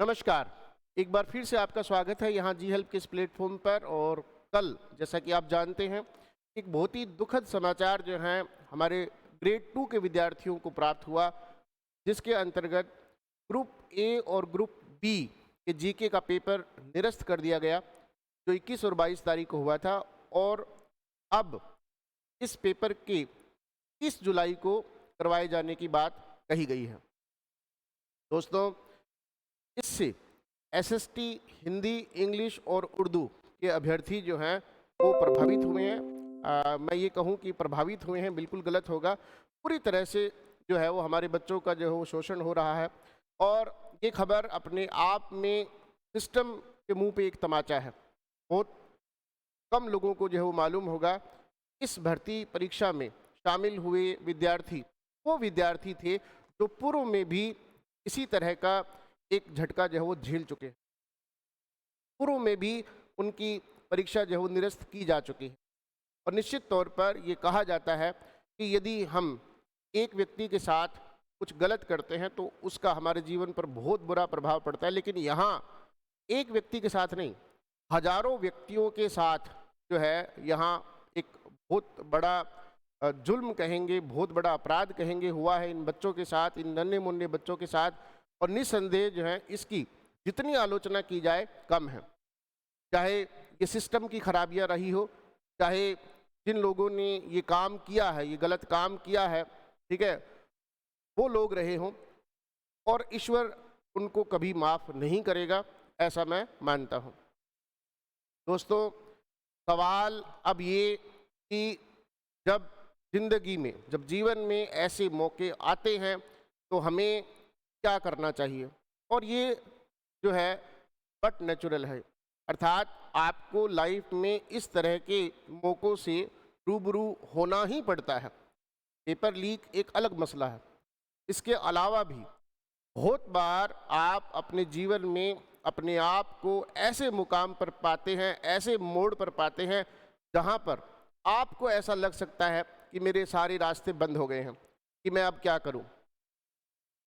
नमस्कार। एक बार फिर से आपका स्वागत है यहाँ जी हेल्प के इस प्लेटफॉर्म पर। और कल जैसा कि आप जानते हैं, एक बहुत ही दुखद समाचार जो है हमारे ग्रेड 2 के विद्यार्थियों को प्राप्त हुआ, जिसके अंतर्गत ग्रुप ए और ग्रुप बी के जीके का पेपर निरस्त कर दिया गया, जो 21 और 22 तारीख को हुआ था। और अब इस पेपर के 30 जुलाई को करवाए जाने की बात कही गई है। दोस्तों, इससे एसएसटी हिंदी, इंग्लिश और उर्दू के अभ्यर्थी जो हैं वो प्रभावित हुए हैं। मैं ये कहूँ कि प्रभावित हुए हैं बिल्कुल गलत होगा। पूरी तरह से जो है वो हमारे बच्चों का जो है वो शोषण हो रहा है। और ये खबर अपने आप में सिस्टम के मुंह पे एक तमाचा है। बहुत कम लोगों को जो है वो मालूम होगा, इस भर्ती परीक्षा में शामिल हुए विद्यार्थी वो विद्यार्थी थे जो पूर्व में भी इसी तरह का एक झटका जो है वो झेल चुके हैं। पूर्व में भी उनकी परीक्षा जो है वो निरस्त की जा चुकी है। और निश्चित तौर पर ये कहा जाता है कि यदि हम एक व्यक्ति के साथ कुछ गलत करते हैं तो उसका हमारे जीवन पर बहुत बुरा प्रभाव पड़ता है। लेकिन यहाँ एक व्यक्ति के साथ नहीं, हजारों व्यक्तियों के साथ जो है यहाँ एक बहुत बड़ा जुल्म कहेंगे, बहुत बड़ा अपराध कहेंगे, हुआ है इन बच्चों के साथ, इन नन्हे मुन्ने बच्चों के साथ। और निस्संदेह जो है इसकी जितनी आलोचना की जाए कम है। चाहे ये सिस्टम की खराबियां रही हो, चाहे जिन लोगों ने ये काम किया है, ये गलत काम किया है, ठीक है, वो लोग रहे हों, और ईश्वर उनको कभी माफ़ नहीं करेगा, ऐसा मैं मानता हूँ। दोस्तों, सवाल अब ये कि जब जिंदगी में, जब जीवन में ऐसे मौके आते हैं तो हमें क्या करना चाहिए। और ये जो है बट नेचुरल है, अर्थात आपको लाइफ में इस तरह के मौक़ों से रूबरू होना ही पड़ता है। पेपर लीक एक अलग मसला है। इसके अलावा भी बहुत बार आप अपने जीवन में अपने आप को ऐसे मुकाम पर पाते हैं, ऐसे मोड़ पर पाते हैं जहाँ पर आपको ऐसा लग सकता है कि मेरे सारे रास्ते बंद हो गए हैं, कि मैं अब क्या करूं।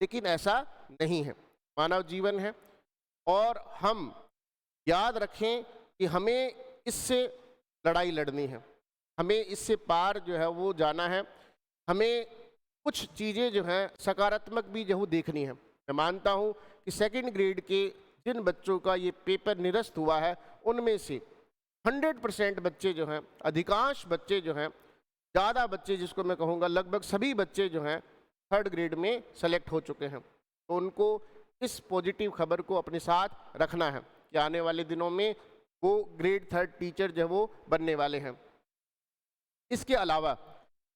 लेकिन ऐसा नहीं है। मानव जीवन है और हम याद रखें कि हमें इससे लड़ाई लड़नी है, हमें इससे पार जो है वो जाना है। हमें कुछ चीज़ें जो हैं सकारात्मक भी जो है देखनी है। मैं मानता हूँ कि सेकंड ग्रेड के जिन बच्चों का ये पेपर निरस्त हुआ है, उनमें से 100% बच्चे जो हैं, अधिकांश बच्चे जो हैं, ज़्यादा बच्चे जिसको मैं कहूँगा लगभग सभी बच्चे जो हैं थर्ड ग्रेड में सेलेक्ट हो चुके हैं। तो उनको इस पॉजिटिव खबर को अपने साथ रखना है कि आने वाले दिनों में वो ग्रेड 3 टीचर जो वो बनने वाले हैं। इसके अलावा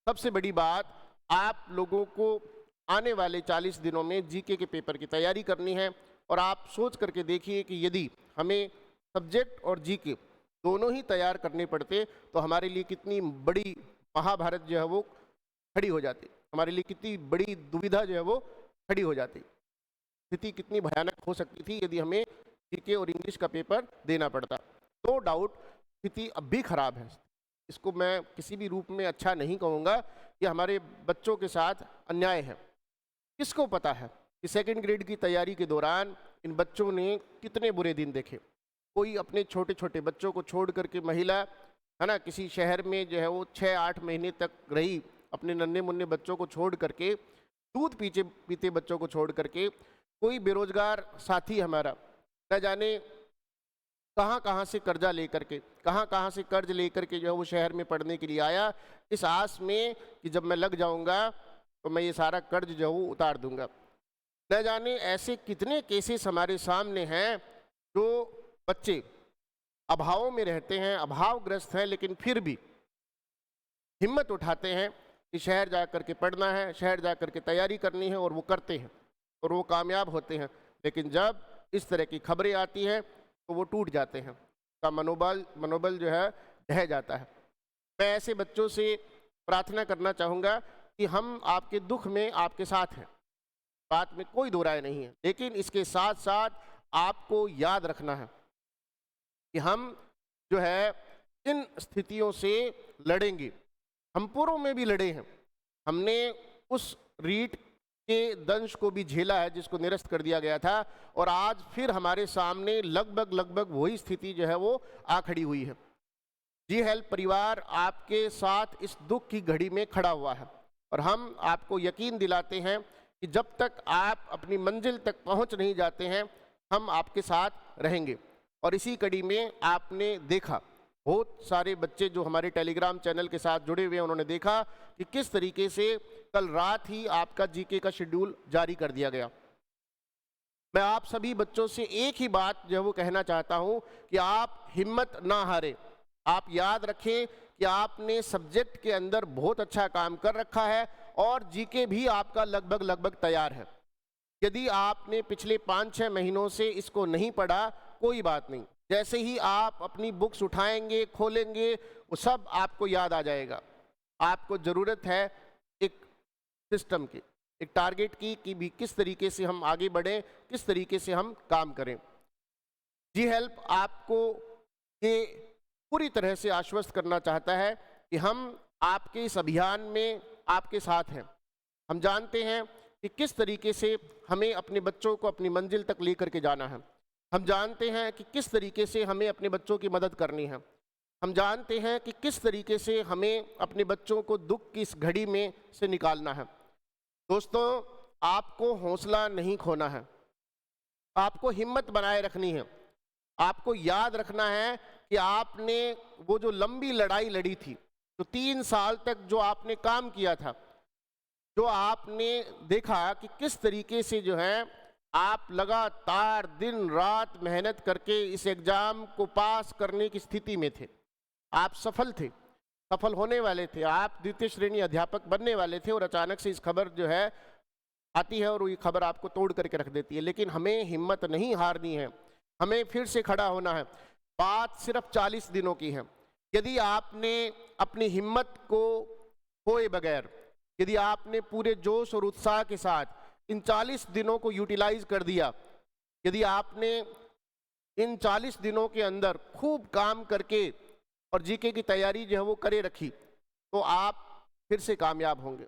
सबसे बड़ी बात, आप लोगों को आने वाले 40 दिनों में जीके के पेपर की तैयारी करनी है। और आप सोच करके देखिए कि यदि हमें सब्जेक्ट और जीके दोनों ही तैयार करने पड़ते तो हमारे लिए कितनी बड़ी महाभारत जो है वो खड़ी हो जाती, हमारे लिए कितनी बड़ी दुविधा जो है वो खड़ी हो जाती। स्थिति कितनी भयानक हो सकती थी यदि हमें जीके और इंग्लिश का पेपर देना पड़ता। नो डाउट स्थिति अब भी खराब है। इसको मैं किसी भी रूप में अच्छा नहीं कहूँगा कि हमारे बच्चों के साथ अन्याय है। किसको पता है कि सेकंड ग्रेड की तैयारी के दौरान इन बच्चों ने कितने बुरे दिन देखे। कोई अपने छोटे छोटे बच्चों को छोड़ करके, महिला है ना, किसी शहर में जो है वो 6-8 महीने तक रही, अपने नन्हे मुन्ने बच्चों को छोड़ करके, दूध पीते बच्चों को छोड़ करके। कोई बेरोजगार साथी हमारा न जाने कहाँ कहाँ से कर्जा लेकर के, कहाँ कहाँ से कर्ज लेकर के जो है वो शहर में पढ़ने के लिए आया, इस आस में कि जब मैं लग जाऊंगा तो मैं ये सारा कर्ज जो है वो उतार दूंगा। न जाने ऐसे कितने केसेस हमारे सामने हैं जो बच्चे अभाव में रहते हैं, अभावग्रस्त हैं, लेकिन फिर भी हिम्मत उठाते हैं कि शहर जा कर के पढ़ना है, शहर जा कर के तैयारी करनी है, और वो करते हैं और वो कामयाब होते हैं। लेकिन जब इस तरह की खबरें आती हैं तो वो टूट जाते हैं, का मनोबल जो है ढह जाता है। मैं ऐसे बच्चों से प्रार्थना करना चाहूँगा कि हम आपके दुख में आपके साथ हैं, बात में कोई दो राय नहीं है। लेकिन इसके साथ साथ आपको याद रखना है कि हम जो है इन स्थितियों से लड़ेंगे। हम पूर्व में भी लड़े हैं। हमने उस रीट के दंश को भी झेला है जिसको निरस्त कर दिया गया था, और आज फिर हमारे सामने लगभग वही स्थिति जो है वो आ खड़ी हुई है। जी हेल्प परिवार आपके साथ इस दुख की घड़ी में खड़ा हुआ है, और हम आपको यकीन दिलाते हैं कि जब तक आप अपनी मंजिल तक पहुंच नहीं जाते हैं, हम आपके साथ रहेंगे। और इसी कड़ी में आपने देखा, बहुत सारे बच्चे जो हमारे टेलीग्राम चैनल के साथ जुड़े हुए हैं, उन्होंने देखा कि किस तरीके से कल रात ही आपका जीके का शेड्यूल जारी कर दिया गया। मैं आप सभी बच्चों से एक ही बात जो है वो कहना चाहता हूं कि आप हिम्मत ना हारें। आप याद रखें कि आपने सब्जेक्ट के अंदर बहुत अच्छा काम कर रखा है, और जीके भी आपका लगभग तैयार है। यदि आपने पिछले 5-6 महीनों से इसको नहीं पढ़ा, कोई बात नहीं, जैसे ही आप अपनी बुक्स उठाएंगे, खोलेंगे, वो सब आपको याद आ जाएगा। आपको ज़रूरत है एक सिस्टम की, एक टारगेट की, कि भी किस तरीके से हम आगे बढ़ें, किस तरीके से हम काम करें। जी हेल्प आपको ये पूरी तरह से आश्वस्त करना चाहता है कि हम आपके इस अभियान में आपके साथ हैं। हम जानते हैं कि किस तरीके से हमें अपने बच्चों को अपनी मंजिल तक लेकर के जाना है। हम जानते हैं कि किस तरीके से हमें अपने बच्चों की मदद करनी है। हम जानते हैं कि किस तरीके से हमें अपने बच्चों को दुख की इस घड़ी में से निकालना है। दोस्तों, आपको हौसला नहीं खोना है, आपको हिम्मत बनाए रखनी है। आपको याद रखना है कि आपने वो जो लंबी लड़ाई लड़ी थी, जो 3 साल तक जो आपने काम किया था, जो आपने देखा कि किस तरीके से जो है आप लगातार दिन रात मेहनत करके इस एग्ज़ाम को पास करने की स्थिति में थे। आप सफल थे, सफल होने वाले थे, आप द्वितीय श्रेणी अध्यापक बनने वाले थे, और अचानक से इस खबर जो है आती है और ये खबर आपको तोड़ करके रख देती है। लेकिन हमें हिम्मत नहीं हारनी है, हमें फिर से खड़ा होना है। बात सिर्फ 40 दिनों की है। यदि आपने अपनी हिम्मत को खोए बगैर, यदि आपने पूरे जोश और उत्साह के साथ इन 40 दिनों को यूटिलाइज कर दिया, यदि आपने इन 40 दिनों के अंदर खूब काम करके और जीके की तैयारी जो है वो करे रखी, तो आप फिर से कामयाब होंगे,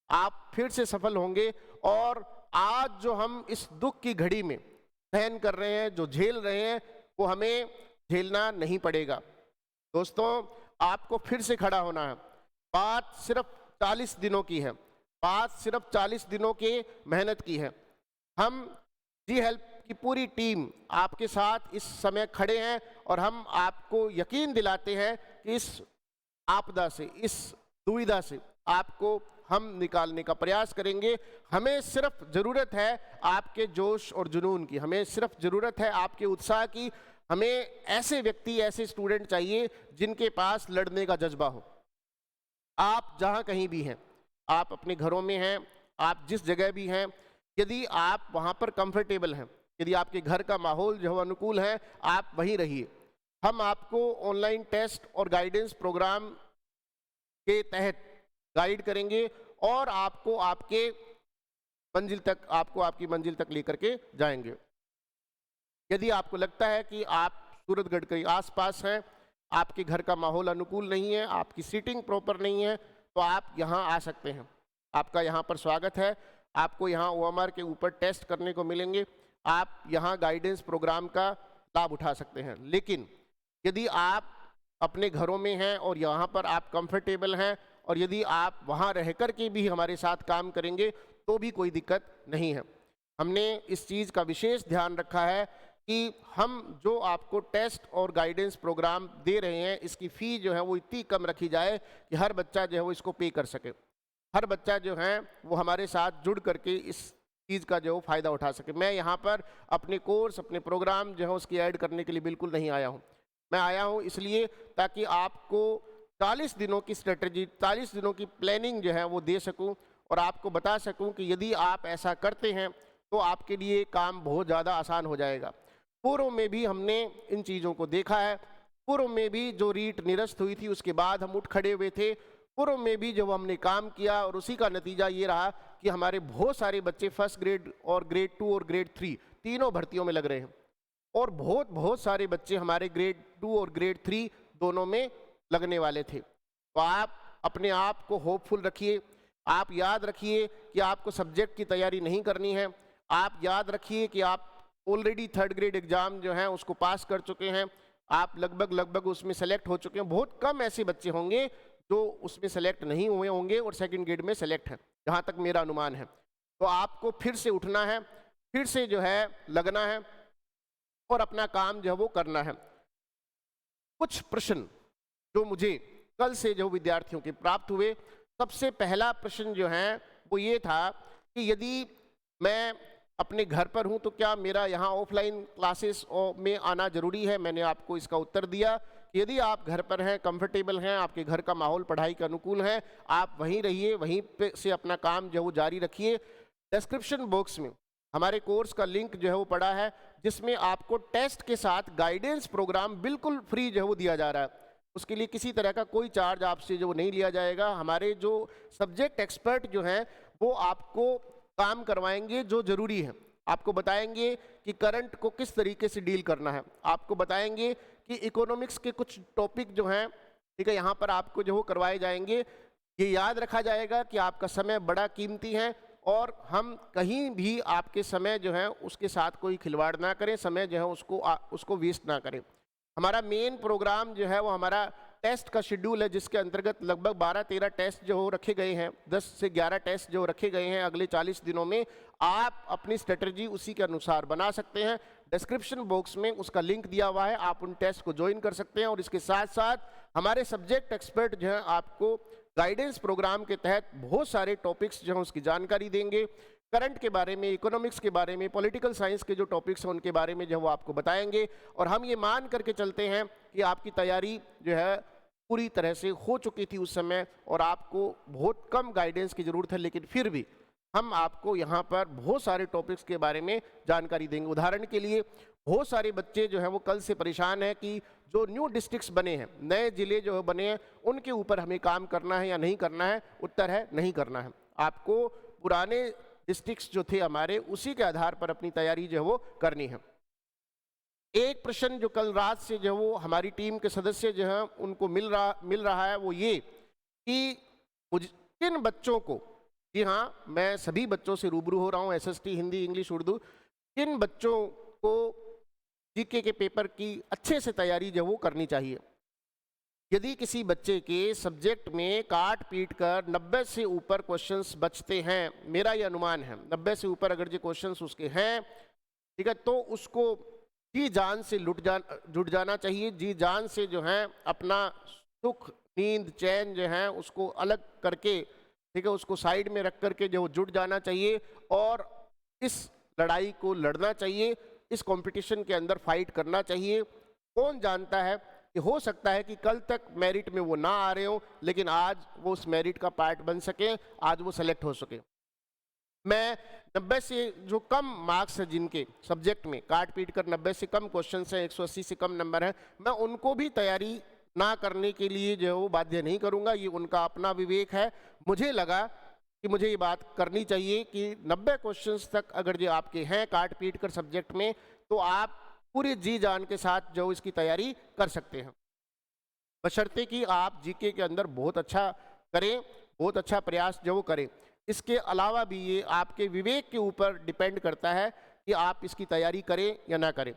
आप फिर से सफल होंगे। और आज जो हम इस दुख की घड़ी में सहन कर रहे हैं, जो झेल रहे हैं, वो हमें झेलना नहीं पड़ेगा। दोस्तों, आपको फिर से खड़ा होना है। बात सिर्फ 40 दिनों की है, बात सिर्फ 40 दिनों के मेहनत की है। हम जी हेल्प की पूरी टीम आपके साथ इस समय खड़े हैं, और हम आपको यकीन दिलाते हैं कि इस आपदा से, इस दुविधा से आपको हम निकालने का प्रयास करेंगे। हमें सिर्फ ज़रूरत है आपके जोश और जुनून की, हमें सिर्फ ज़रूरत है आपके उत्साह की। हमें ऐसे व्यक्ति, ऐसे स्टूडेंट चाहिए जिनके पास लड़ने का जज्बा हो। आप जहाँ कहीं भी हैं, आप अपने घरों में हैं, आप जिस जगह भी हैं, यदि आप वहाँ पर कंफर्टेबल हैं, यदि आपके घर का माहौल जो है अनुकूल है, आप वहीं रहिए। हम आपको ऑनलाइन टेस्ट और गाइडेंस प्रोग्राम के तहत गाइड करेंगे, और आपको आपके मंजिल तक, आपको आपकी मंजिल तक लेकर के जाएंगे। यदि आपको लगता है कि आप सूरतगढ़ के आसपास हैं, आपके घर का माहौल अनुकूल नहीं है, आपकी सीटिंग प्रॉपर नहीं है, तो आप यहाँ आ सकते हैं। आपका यहाँ पर स्वागत है। आपको यहाँ OMR के ऊपर टेस्ट करने को मिलेंगे। आप यहाँ गाइडेंस प्रोग्राम का लाभ उठा सकते हैं। लेकिन यदि आप अपने घरों में हैं और यहाँ पर आप कंफर्टेबल हैं, और यदि आप वहाँ रह कर के भी हमारे साथ काम करेंगे, तो भी कोई दिक्कत नहीं है। हमने इस चीज़ का विशेष ध्यान रखा है कि हम जो आपको टेस्ट और गाइडेंस प्रोग्राम दे रहे हैं, इसकी फ़ी जो है वो इतनी कम रखी जाए कि हर बच्चा जो है वो इसको पे कर सके, हर बच्चा जो है वो हमारे साथ जुड़ करके इस चीज़ का जो फ़ायदा उठा सके। मैं यहाँ पर अपने कोर्स, अपने प्रोग्राम जो है उसकी ऐड करने के लिए बिल्कुल नहीं आया हूँ। मैं आया हूँ इसलिए ताकि आपको 40 दिनों की स्ट्रेटजी, 40 दिनों की प्लानिंग जो है वो दे सकूँ, और आपको बता सकूँ कि यदि आप ऐसा करते हैं तो आपके लिए काम बहुत ज़्यादा आसान हो जाएगा। पूर्व में भी हमने इन चीज़ों को देखा है। पूर्व में भी जो रीट निरस्त हुई थी, उसके बाद हम उठ खड़े हुए थे। पूर्व में भी जब हमने काम किया, और उसी का नतीजा ये रहा कि हमारे बहुत सारे बच्चे फर्स्ट ग्रेड और ग्रेड 2 और ग्रेड 3 तीनों भर्तियों में लग रहे हैं, और बहुत सारे बच्चे हमारे ग्रेड 2 और ग्रेड 3 दोनों में लगने वाले थे। तो आप अपने आप को होपफुल रखिए। आप याद रखिए कि आपको सब्जेक्ट की तैयारी नहीं करनी है। आप याद रखिए कि आप ऑलरेडी थर्ड ग्रेड एग्जाम जो है उसको पास कर चुके हैं, आप लगभग उसमें सेलेक्ट हो चुके हैं। बहुत कम ऐसे बच्चे होंगे जो उसमें सेलेक्ट नहीं हुए होंगे और सेकंड ग्रेड में सेलेक्ट हैं, जहाँ तक मेरा अनुमान है। तो आपको फिर से उठना है, फिर से जो है लगना है और अपना काम जो है वो करना है। कुछ प्रश्न जो मुझे कल से जो विद्यार्थियों के प्राप्त हुए, सबसे पहला प्रश्न जो है वो ये था कि यदि मैं अपने घर पर हूं तो क्या मेरा यहाँ ऑफलाइन क्लासेस में आना जरूरी है। मैंने आपको इसका उत्तर दिया कि यदि आप घर पर हैं, कंफर्टेबल हैं, आपके घर का माहौल पढ़ाई के अनुकूल है, आप वहीं रहिए, वहीं पे से अपना काम जो है वो जारी रखिए। डिस्क्रिप्शन बॉक्स में हमारे कोर्स का लिंक जो है वो पड़ा है, जिसमें आपको टेस्ट के साथ गाइडेंस प्रोग्राम बिल्कुल फ्री जो है वो दिया जा रहा है। उसके लिए किसी तरह का कोई चार्ज आपसे जो नहीं लिया जाएगा। हमारे जो सब्जेक्ट एक्सपर्ट जो हैं वो आपको काम करवाएंगे जो जरूरी है, आपको बताएंगे कि करंट को किस तरीके से डील करना है, आपको बताएंगे कि इकोनॉमिक्स के कुछ टॉपिक जो हैं, ठीक है, यहाँ पर आपको जो करवाए जाएंगे। ये याद रखा जाएगा कि आपका समय बड़ा कीमती है और हम कहीं भी आपके समय जो है उसके साथ कोई खिलवाड़ ना करें, समय जो है उसको वेस्ट ना करें। हमारा मेन प्रोग्राम जो है वो हमारा टेस्ट का शेड्यूल है, जिसके अंतर्गत लगभग 12-13 टेस्ट जो रखे गए हैं, 10 से 11 टेस्ट जो रखे गए हैं अगले 40 दिनों में। आप अपनी स्ट्रेटजी उसी के अनुसार बना सकते हैं। डिस्क्रिप्शन बॉक्स में उसका लिंक दिया हुआ है, आप उन टेस्ट को ज्वाइन कर सकते हैं। और इसके साथ साथ हमारे सब्जेक्ट एक्सपर्ट जो हैं आपको गाइडेंस प्रोग्राम के तहत बहुत सारे टॉपिक्स जो हैं उसकी जानकारी देंगे। करंट के बारे में, इकोनॉमिक्स के बारे में, पॉलिटिकल साइंस के जो टॉपिक्स हैं उनके बारे में जो वो आपको बताएंगे। और हम ये मान करके चलते हैं कि आपकी तैयारी जो है पूरी तरह से हो चुकी थी उस समय और आपको बहुत कम गाइडेंस की ज़रूरत है, लेकिन फिर भी हम आपको यहाँ पर बहुत सारे टॉपिक्स के बारे में जानकारी देंगे। उदाहरण के लिए बहुत सारे बच्चे जो हैं वो कल से परेशान हैं कि जो न्यू डिस्ट्रिक्ट्स बने हैं, नए ज़िले जो बने हैं, उनके ऊपर हमें काम करना है या नहीं करना है। उत्तर है नहीं करना है। आपको पुराने डिस्ट्रिक्ट्स जो थे हमारे, उसी के आधार पर अपनी तैयारी जो है वो करनी है। एक प्रश्न जो कल रात से जो वो हमारी टीम के सदस्य जो हैं उनको मिल रहा है, वो ये कि किन बच्चों को, जी हाँ, मैं सभी बच्चों से रूबरू हो रहा हूँ, एसएसटी, हिंदी, इंग्लिश, उर्दू, किन बच्चों को जीके के पेपर की अच्छे से तैयारी जो वो करनी चाहिए। यदि किसी बच्चे के सब्जेक्ट में काट पीट कर 90 से ऊपर क्वेश्चंस बचते हैं, मेरा ये अनुमान है 90 से ऊपर अगर जो क्वेश्चंस उसके हैं, ठीक है, तो उसको जी जान से जुट जाना चाहिए। जी जान से जो है अपना सुख, नींद, चैन जो है उसको अलग करके, ठीक है, उसको साइड में रख करके जो जुट जाना चाहिए और इस लड़ाई को लड़ना चाहिए, इस कंपटीशन के अंदर फाइट करना चाहिए। कौन जानता है कि हो सकता है कि कल तक मेरिट में वो ना आ रहे हो, लेकिन आज वो उस मेरिट का पार्ट बन सके, आज वो सेलेक्ट हो सके। मैं 90 से जो कम मार्क्स है जिनके सब्जेक्ट में काट पीट कर 90 से कम क्वेश्चन है, 180 से कम नंबर है, मैं उनको भी तैयारी ना करने के लिए जो है वो बाध्य नहीं करूँगा। ये उनका अपना विवेक है। मुझे लगा कि मुझे ये बात करनी चाहिए कि 90 क्वेश्चंस तक अगर जो आपके हैं काट पीट कर सब्जेक्ट में, तो आप पूरी जी जान के साथ जो इसकी तैयारी कर सकते हैं, बशर्ते कि आप जीके के अंदर बहुत अच्छा करें, बहुत अच्छा प्रयास जो करें। इसके अलावा भी ये आपके विवेक के ऊपर डिपेंड करता है कि आप इसकी तैयारी करें या ना करें।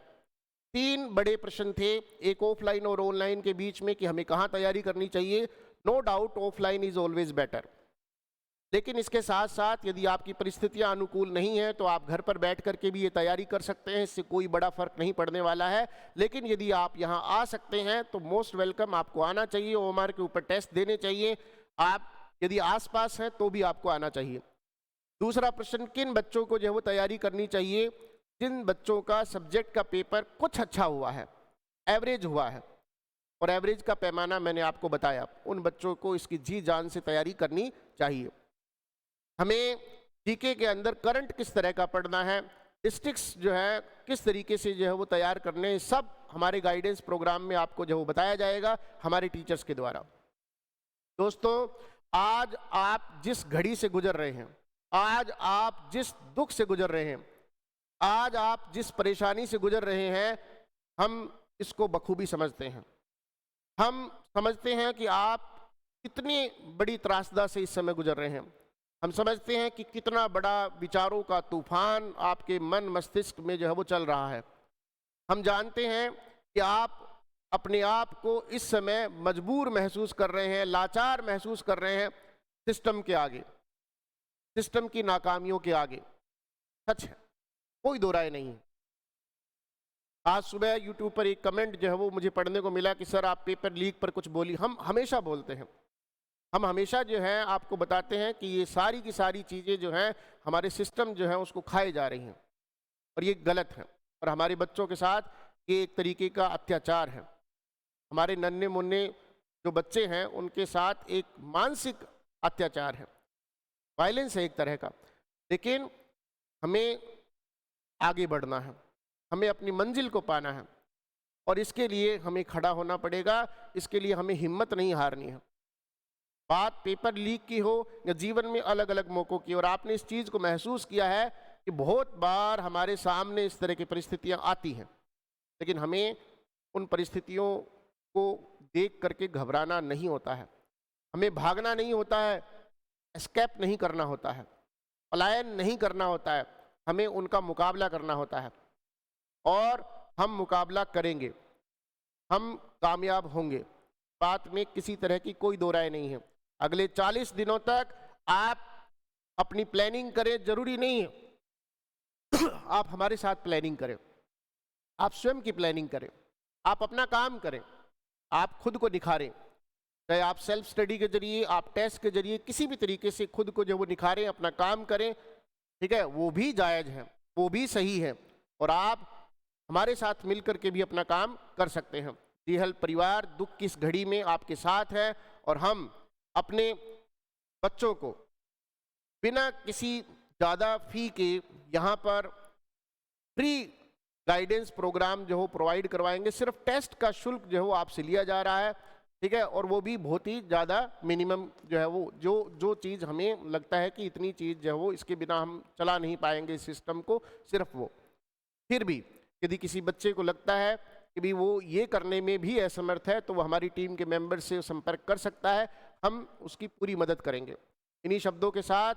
3 बड़े प्रश्न थे, एक ऑफलाइन और ऑनलाइन के बीच में, कि हमें कहाँ तैयारी करनी चाहिए। No doubt offline is always better, लेकिन इसके साथ साथ यदि आपकी परिस्थितियां अनुकूल नहीं है तो आप घर पर बैठ करके भी ये तैयारी कर सकते हैं, इससे कोई बड़ा फर्क नहीं पड़ने वाला है। लेकिन यदि आप यहाँ आ सकते हैं तो मोस्ट वेलकम, आपको आना चाहिए, ओएमआर के ऊपर टेस्ट देने चाहिए। आप यदि आसपास हैं तो भी आपको आना चाहिए। दूसरा प्रश्न, किन बच्चों को जो है वो तैयारी करनी चाहिए, जिन बच्चों का सब्जेक्ट का पेपर कुछ अच्छा हुआ है, एवरेज हुआ है, और एवरेज का पैमाना मैंने आपको बताया, उन बच्चों को इसकी जी जान से तैयारी करनी चाहिए। हमें जीके के अंदर करंट किस तरह का पढ़ना है, डिस्ट्रिक्ट्स जो है किस तरीके से जो है वो तैयार करने, सब हमारे गाइडेंस प्रोग्राम में आपको जो बताया जाएगा हमारे टीचर्स के द्वारा। दोस्तों, आज आप जिस घड़ी से गुजर रहे हैं, आज आप जिस दुख से गुजर रहे हैं, आज आप जिस परेशानी से गुजर रहे हैं, हम इसको बखूबी समझते हैं। हम समझते हैं कि आप कितनी बड़ी त्रासदा से इस समय गुजर रहे हैं। हम समझते हैं कि कितना बड़ा विचारों का तूफान आपके मन मस्तिष्क में जो है वो चल रहा है। हम जानते हैं कि आप अपने आप को इस समय मजबूर महसूस कर रहे हैं, लाचार महसूस कर रहे हैं सिस्टम के आगे, सिस्टम की नाकामियों के आगे। सच है, कोई दो राय नहीं है। आज सुबह यूट्यूब पर एक कमेंट जो है वो मुझे पढ़ने को मिला कि सर आप पेपर लीक पर कुछ बोली। हम हमेशा बोलते हैं, हम हमेशा जो है आपको बताते हैं कि ये सारी की सारी चीज़ें जो हैं हमारे सिस्टम जो है उसको खाए जा रही हैं और ये गलत है। और हमारे बच्चों के साथ ये एक तरीके का अत्याचार है। हमारे नन्हे मुन्ने जो बच्चे हैं उनके साथ एक मानसिक अत्याचार है, वायलेंस है एक तरह का। लेकिन हमें आगे बढ़ना है, हमें अपनी मंजिल को पाना है और इसके लिए हमें खड़ा होना पड़ेगा। इसके लिए हमें हिम्मत नहीं हारनी है। बात पेपर लीक की हो या जीवन में अलग अलग मौक़ों की। और आपने इस चीज़ को महसूस किया है कि बहुत बार हमारे सामने इस तरह की परिस्थितियां आती हैं, लेकिन हमें उन परिस्थितियों को देख करके घबराना नहीं होता है, हमें भागना नहीं होता है, एस्केप नहीं करना होता है, पलायन नहीं करना होता है, हमें उनका मुकाबला करना होता है। और हम मुकाबला करेंगे, हम कामयाब होंगे, बात में किसी तरह की कोई दो राय नहीं है। अगले 40 दिनों तक आप अपनी प्लानिंग करें, जरूरी नहीं है आप हमारे साथ प्लानिंग करें, आप स्वयं की प्लानिंग करें, आप अपना काम करें, आप खुद को निखारें। चाहे आप सेल्फ स्टडी के जरिए, आप टेस्ट के जरिए, किसी भी तरीके से खुद को जो वो निखारें, अपना काम करें, ठीक है, वो भी जायज़ है, वो भी सही है। और आप हमारे साथ मिलकर के भी अपना काम कर सकते हैं। जी हेल्प परिवार दुख की इस घड़ी में आपके साथ है और हम अपने बच्चों को बिना किसी ज़्यादा फ़ी के यहाँ पर फ्री गाइडेंस प्रोग्राम जो हो प्रोवाइड करवाएंगे। सिर्फ टेस्ट का शुल्क जो है वो आपसे लिया जा रहा है, ठीक है, और वो भी बहुत ही ज़्यादा मिनिमम जो है वो जो चीज़ हमें लगता है कि इतनी चीज़ जो है वो इसके बिना हम चला नहीं पाएंगे इस सिस्टम को, सिर्फ वो। फिर भी यदि किसी बच्चे को लगता है कि भी वो ये करने में भी असमर्थ है तो वो हमारी टीम के मेंबर से संपर्क कर सकता है, हम उसकी पूरी मदद करेंगे। इन्हीं शब्दों के साथ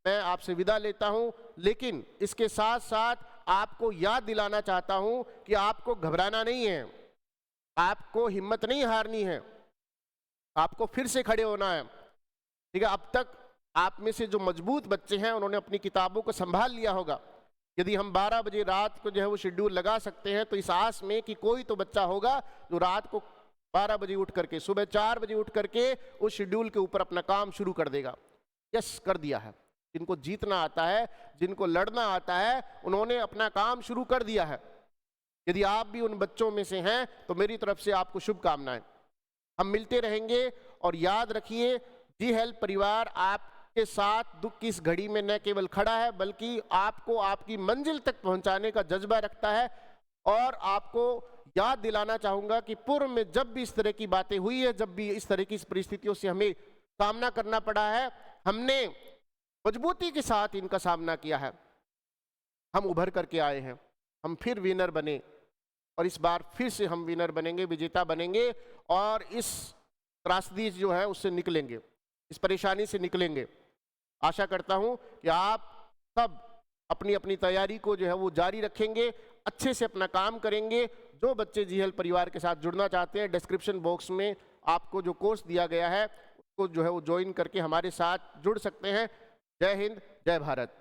मैं आपसे विदा लेता हूं, लेकिन इसके साथ साथ आपको याद दिलाना चाहता हूं कि आपको घबराना नहीं है, आपको हिम्मत नहीं हारनी है, आपको फिर से खड़े होना है, ठीक है। अब तक आप में से जो मजबूत बच्चे हैं उन्होंने अपनी किताबों को संभाल लिया होगा। यदि हम 12 बजे रात को जो है वो शेड्यूल लगा सकते हैं तो इस आस में कि कोई तो बच्चा होगा जो रात को 12 बजे उठ करके, सुबह 4 बजे उठ करके उस शेड्यूल के ऊपर अपना काम शुरू कर देगा। यस, कर दिया है। जिनको जीतना आता है, जिनको लड़ना आता है, उन्होंने अपना काम शुरू कर दिया है। यदि आप भी उन बच्चों में से हैं तो मेरी तरफ से आपको शुभकामनाएं। हम मिलते रहेंगे और याद रखिए, जी हेल्प परिवार आपके साथ दुख की इस घड़ी में न केवल खड़ा है बल्कि आपको आपकी मंजिल तक पहुंचाने का जज्बा रखता है। और आपको याद दिलाना चाहूंगा कि पूर्व में जब भी इस तरह की बातें हुई है, जब भी इस तरह की परिस्थितियों से हमें सामना करना पड़ा है, हमने मजबूती के साथ इनका सामना किया है, हम उभर करके आए हैं, हम फिर विनर बने और इस बार फिर से हम विनर बनेंगे, विजेता बनेंगे और इस त्रासदी जो है उससे निकलेंगे, इस परेशानी से निकलेंगे। आशा करता हूं कि आप सब अपनी अपनी तैयारी को जो है वो जारी रखेंगे, अच्छे से अपना काम करेंगे। जो बच्चे जी हेल्प परिवार के साथ जुड़ना चाहते हैं, डिस्क्रिप्शन बॉक्स में आपको जो कोर्स दिया गया है उसको जो है वो ज्वाइन करके हमारे साथ जुड़ सकते हैं। जय हिंद, जय भारत।